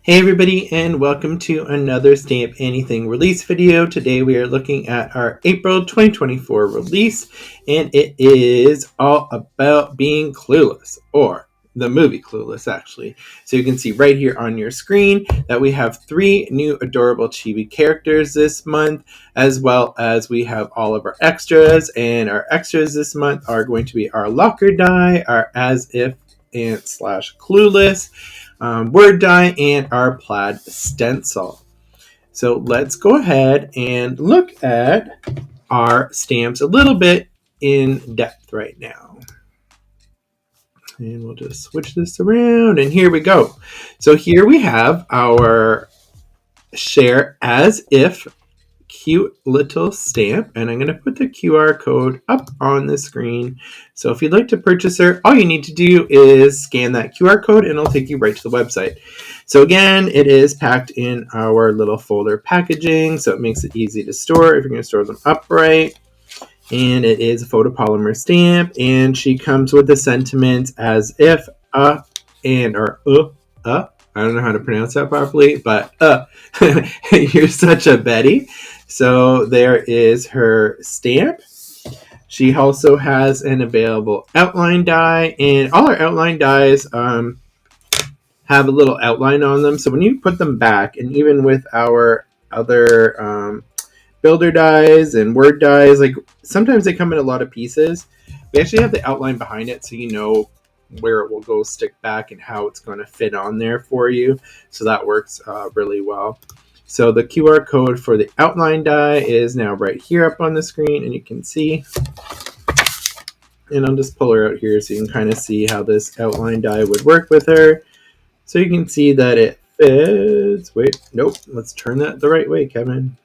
Hey everybody, and welcome to another Stamp Anything release video. Today we are looking at our April 2024 release, and it is all about being clueless, or the movie Clueless actually. So you can see right here on your screen that we have 3 new adorable chibi characters this month, as well as we have all of our extras, and our extras this month are going to be our locker die, our as if and slash clueless, word die, and our plaid stencil. So let's go ahead and look at our stamps a little bit in depth right now. And we'll just switch this around, and here we go. So here we have our share as if cute little stamp, and I'm going to put the QR code up on the screen. So if you'd like to purchase her, all you need to do is scan that QR code and it'll take you right to the website. So again, it is packed in our little folder packaging, so it makes it easy to store if you're going to store them upright. And it is a photopolymer stamp, and she comes with the sentiments as if, and or I don't know how to pronounce that properly, but you're such a Betty. So there is her stamp. She also has an available outline die, and all our outline dies have a little outline on them. So when you put them back, and even with our other builder dies and word dies, like sometimes they come in a lot of pieces. We actually have the outline behind it, so you know where it will go stick back and how it's going to fit on there for you. So that works really well. So the QR code for the outline die is now right here up on the screen, and you can see. And I'll just pull her out here so you can kind of see how this outline die would work with her. So you can see that it fits. Wait, nope. Let's turn that the right way, Kevin.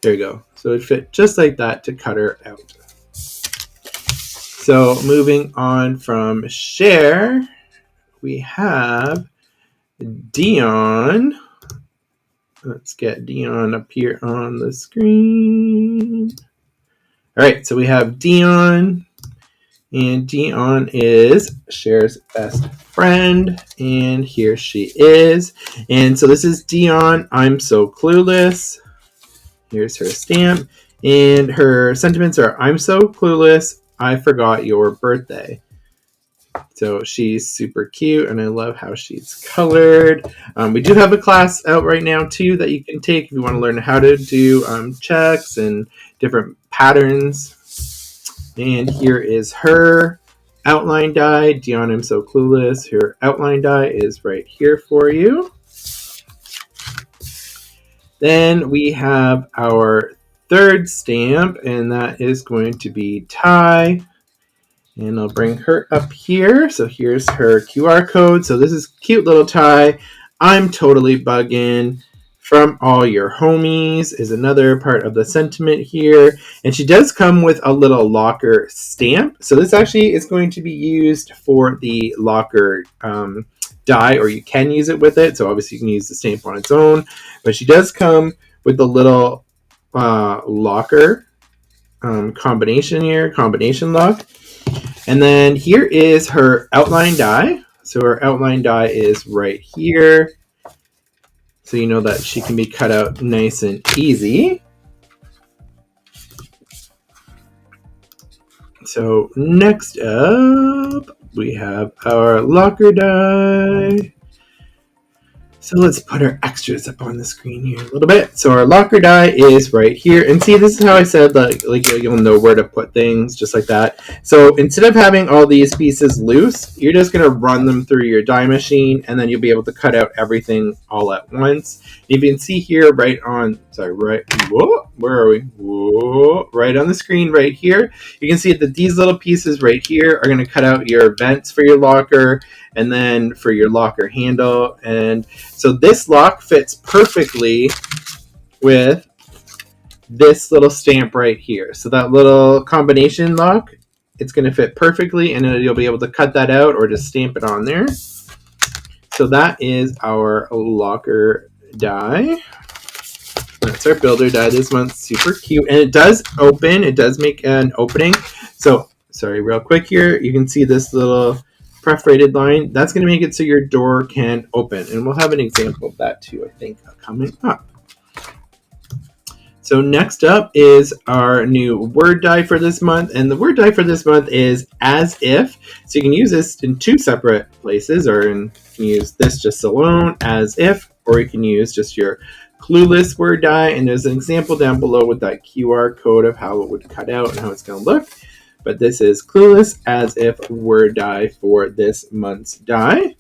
There you go. So it fit just like that to cut her out. So moving on from Cher, we have Dion. Let's get Dion up here on the screen. All right, so we have Dion, and Dion is Cher's best friend, and here she is. And so this is Dion, I'm so clueless. Here's her stamp, and her sentiments are, I'm so clueless, I forgot your birthday. So she's super cute, and I love how she's colored. We do have a class out right now, too, that you can take if you want to learn how to do checks and different patterns. And here is her outline die. Dion, I'm so clueless. Her outline die is right here for you. Then we have our third stamp, and that is going to be Ty. And I'll bring her up here. So here's her QR code. So this is cute little Ty. I'm totally bugging. From all your homies is another part of the sentiment here. And she does come with a little locker stamp. So this actually is going to be used for the locker die, or you can use it with it. So obviously you can use the stamp on its own. But she does come with the little locker combination lock. And then here is her outline die. So her outline die is right here. So you know that she can be cut out nice and easy. So next up, we have our locker die. So let's put our extras up on the screen here a little bit. So our locker die is right here. And see, this is how I said, like you'll know where to put things, just like that. So instead of having all these pieces loose, you're just going to run them through your die machine, and then you'll be able to cut out everything all at once. You can see here right on the screen right here, you can see that these little pieces right here are going to cut out your vents for your locker, and then for your locker handle. And so this lock fits perfectly with this little stamp right here. So that little combination lock, it's going to fit perfectly, and then you'll be able to cut that out or just stamp it on there. So that is our locker die. That's our builder die this month. Super cute. And it does open. It does make an opening. So, sorry, real quick here. You can see this little perforated line. That's going to make it so your door can open. And we'll have an example of that too, I think, coming up. So next up is our new word die for this month. And the word die for this month is as if. So you can use this in two separate places, or you can use this just alone, as if, or you can use just your clueless word die. And there's an example down below with that QR code of how it would cut out and how it's going to look. But this is clueless as if word die for this month's die.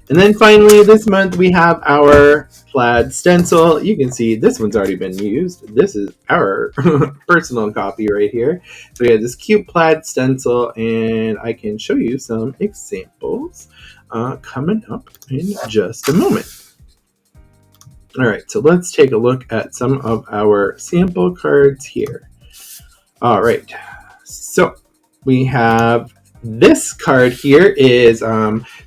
And then finally, this month we have our plaid stencil. You can see this one's already been used. This is our personal copy right here. So we have this cute plaid stencil, and I can show you some examples coming up in just a moment. All right, so let's take a look at some of our sample cards here. All right, so we have this card here is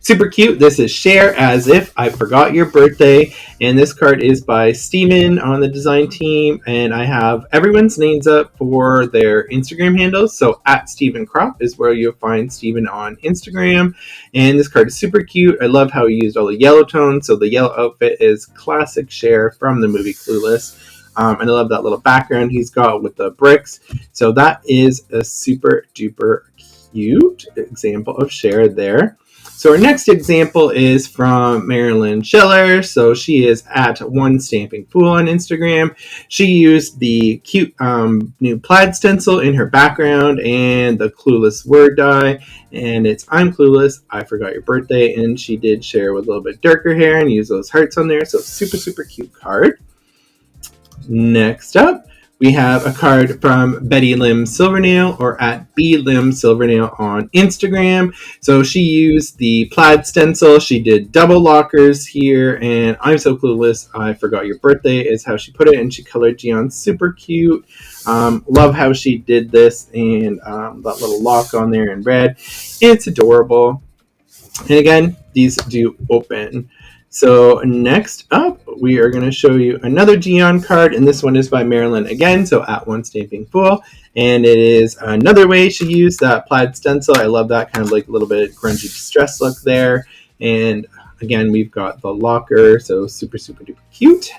super cute. This is Share As If I Forgot Your Birthday, and this card is by Steven on the design team, and I have everyone's names up for their Instagram handles. So at Steven Crop is where you'll find Steven on Instagram, and this card is super cute. I love how he used all the yellow tones, so the yellow outfit is classic Cher from the movie Clueless. And I love that little background he's got with the bricks. So that is a super duper cute example of Cher there. So our next example is from Marilyn Schiller. So she is at One Stamping Fool on Instagram. She used the cute new plaid stencil in her background and the clueless word die. And it's I'm clueless, I forgot your birthday. And she did Cher with a little bit darker hair and use those hearts on there. So super, super cute card. Next up, we have a card from Betty Lim Silvernail, or at B Lim Silvernail on Instagram. So she used the plaid stencil. She did double lockers here, and I'm so clueless, I forgot your birthday is how she put it, and she colored Gian super cute. Love how she did this, and that little lock on there in red. It's adorable. And again, these do open. So next up, we are going to show you another Gian card, and this one is by Marilyn again, so at One Stamping Fool, and it is another way she used that plaid stencil. I love that kind of like a little bit grungy distress look there, and again, we've got the locker, so super, super duper cute.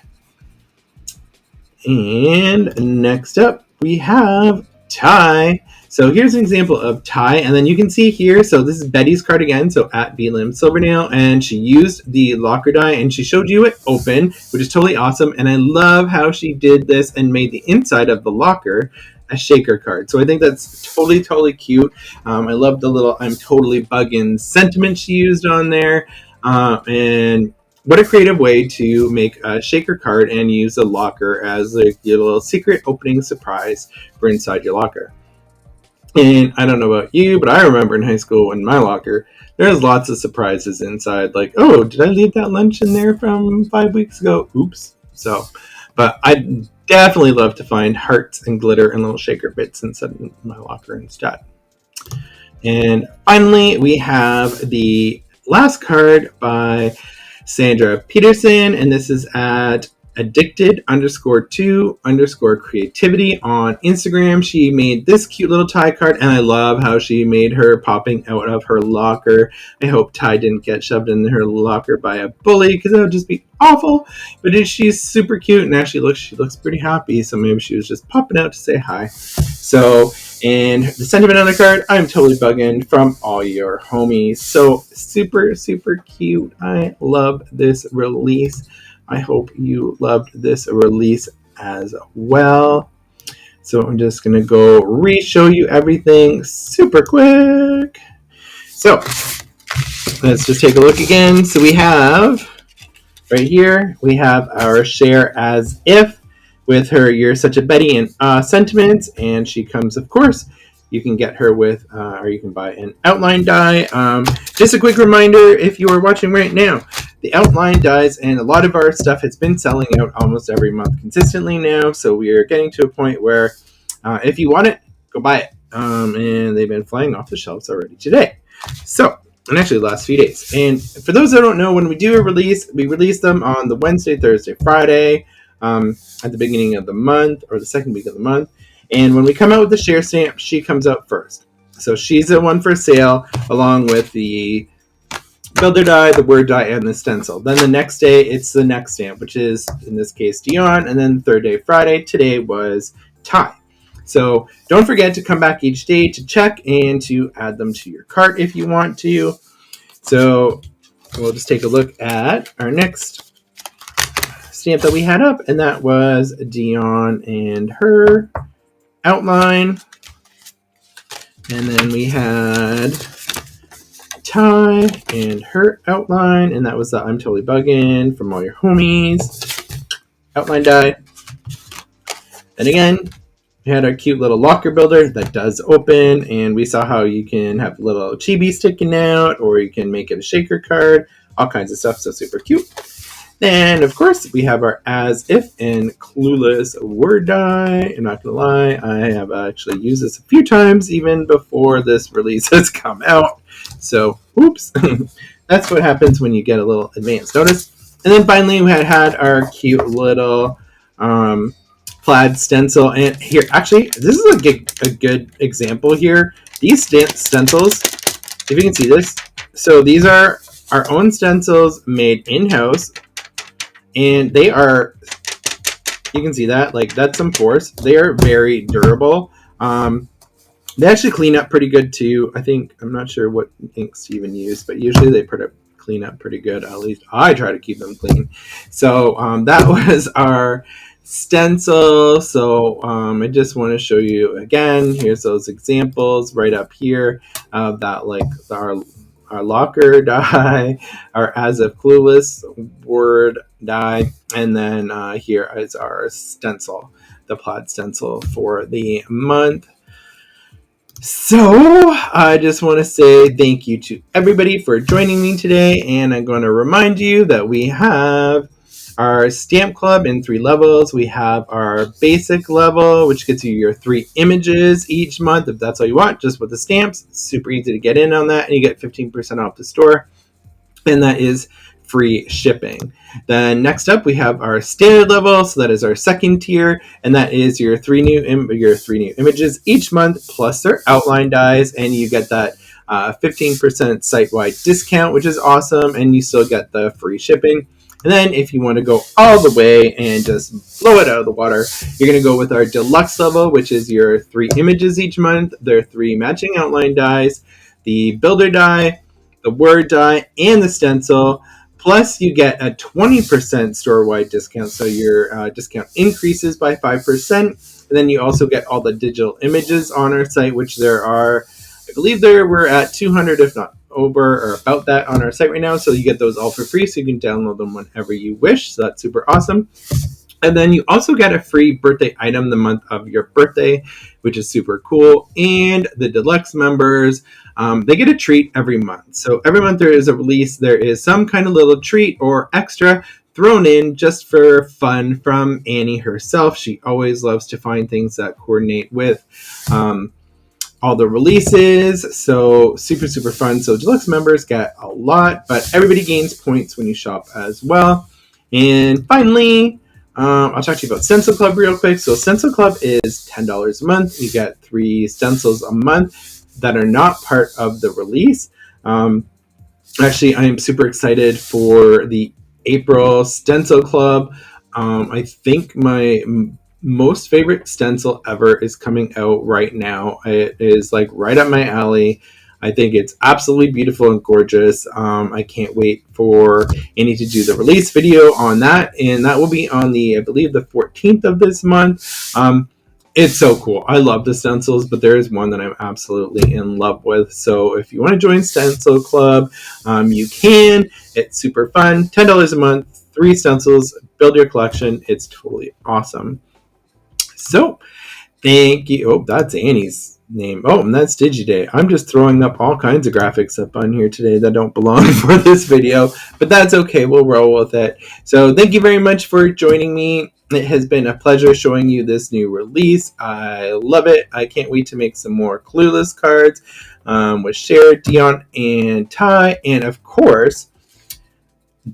And next up, we have Ty. So here's an example of Ty, and then you can see here, so this is Betty's card again, so at BLim Silvernail, and she used the locker die, and she showed you it open, which is totally awesome, and I love how she did this and made the inside of the locker a shaker card. So I think that's totally, totally cute. I love the little I'm totally buggin' sentiment she used on there, and what a creative way to make a shaker card and use a locker as like your little secret opening surprise for inside your locker. And I don't know about you, but I remember in high school in my locker, there was lots of surprises inside. Like, oh, did I leave that lunch in there from 5 weeks ago? Oops. So, but I definitely love to find hearts and glitter and little shaker bits inside my locker instead. And finally, we have the last card by Sandra Peterson, and this is at addicted_to_creativity on Instagram. She made this cute little Ty card, and I love how she made her popping out of her locker. I hope Ty didn't get shoved in her locker by a bully, because that would just be awful. But she's super cute, and actually she looks pretty happy, so maybe she was just popping out to say hi. So, and the sentiment on the card, I'm totally bugging from all your homies. So super, super cute. I love this release. I hope you loved this release as well. So I'm just going to go re-show you everything super quick. So let's just take a look again. So we have right here, we have our Share As If with her You're Such a Betty and sentiments. And she comes, of course, you can get her with, or you can buy an outline die. Just a quick reminder, if you are watching right now, the outline dies and a lot of our stuff has been selling out almost every month consistently now. So we are getting to a point where if you want it, go buy it. And they've been flying off the shelves already today. So, and actually the last few days. And for those that don't know, when we do a release, we release them on the Wednesday, Thursday, Friday, at the beginning of the month or the second week of the month. And when we come out with the share stamp, she comes out first. So she's the one for sale, along with the builder die, the word die, and the stencil. Then the next day, it's the next stamp, which is, in this case, Dion. And then the third day, Friday, today was Ty. So don't forget to come back each day to check and to add them to your cart if you want to. So we'll just take a look at our next stamp that we had up, and that was Dion and her outline. And then we had Ty and her outline, and that was the I'm Totally Buggin' from All Your Homies outline die. And again, we had our cute little locker builder that does open, and we saw how you can have little Chibis sticking out, or you can make it a shaker card, all kinds of stuff, so super cute. Then, of course, we have our As If and Clueless word die. I'm not going to lie, I have actually used this a few times even before this release has come out. So, oops. That's what happens when you get a little advance notice. And then finally, we had our cute little plaid stencil. And here, actually, this is a good example here. These stencils, if you can see this, so these are our own stencils made in-house. And they are, you can see that, like, that's some force. They are very durable. They actually clean up pretty good too. I think, I'm not sure what inks to even use, but usually they clean up pretty good. At least I try to keep them clean. So that was our stencil. So I just want to show you again. Here's those examples right up here of that, like our locker die, our As If Clueless word die, and then here is our stencil, the plaid stencil for the month. So I just want to say thank you to everybody for joining me today, and I'm going to remind you that we have our stamp club in 3 levels. We have our basic level, which gets you your 3 images each month if that's all you want, just with the stamps. It's super easy to get in on that, and you get 15% off the store, and that is free shipping. Then next up, we have our standard level, so that is our second tier, and that is your 3 new images each month plus their outline dies, and you get that 15% site-wide discount, which is awesome, and you still get the free shipping. And then if you want to go all the way and just blow it out of the water, you're going to go with our deluxe level, which is your 3 images each month, their 3 matching outline dies, the builder die, the word die, and the stencil. Plus, you get a 20% store-wide discount, so your discount increases by 5%. And then you also get all the digital images on our site, which there are, I believe we're at 200, if not over or about that on our site right now. So you get those all for free, so you can download them whenever you wish. So that's super awesome. And then you also get a free birthday item the month of your birthday, which is super cool. And the deluxe members, they get a treat every month. So every month there is a release. There is some kind of little treat or extra thrown in just for fun from Annie herself. She always loves to find things that coordinate with all the releases. So super, super fun. So deluxe members get a lot, but everybody gains points when you shop as well. And finally, I'll talk to you about Stencil Club real quick. So Stencil Club is $10 a month. You get 3 stencils a month that are not part of the release. Actually, I am super excited for the April Stencil Club. I think my most favorite stencil ever is coming out right now. It is like right up my alley. I think it's absolutely beautiful and gorgeous. I can't wait for Annie to do the release video on that, and that will be on I believe the 14th of this month. It's so cool. I love the stencils, but there is one that I'm absolutely in love with. So if you want to join Stencil Club, you can. It's super fun. $10 a month, 3 stencils, build your collection. It's totally awesome. So, thank you. Oh, that's Annie's name. Oh, and that's DigiDay. I'm just throwing up all kinds of graphics up on here today that don't belong for this video, but that's okay. We'll roll with it. So, thank you very much for joining me. It has been a pleasure showing you this new release. I love it. I can't wait to make some more Clueless cards with Cher, Dion, and Ty. And of course,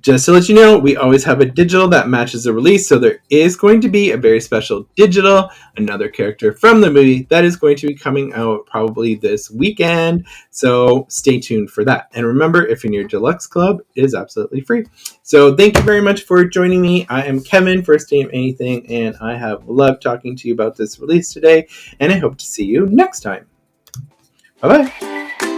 Just to let you know, we always have a digital that matches the release, so there is going to be a very special digital, another character from the movie that is going to be coming out probably this weekend, so stay tuned for that. And remember, if you're in your deluxe club, it is absolutely free. So thank you very much for joining me. I am Kevin for Stamp Anything, and I have loved talking to you about this release today, and I hope to see you next time. Bye-bye.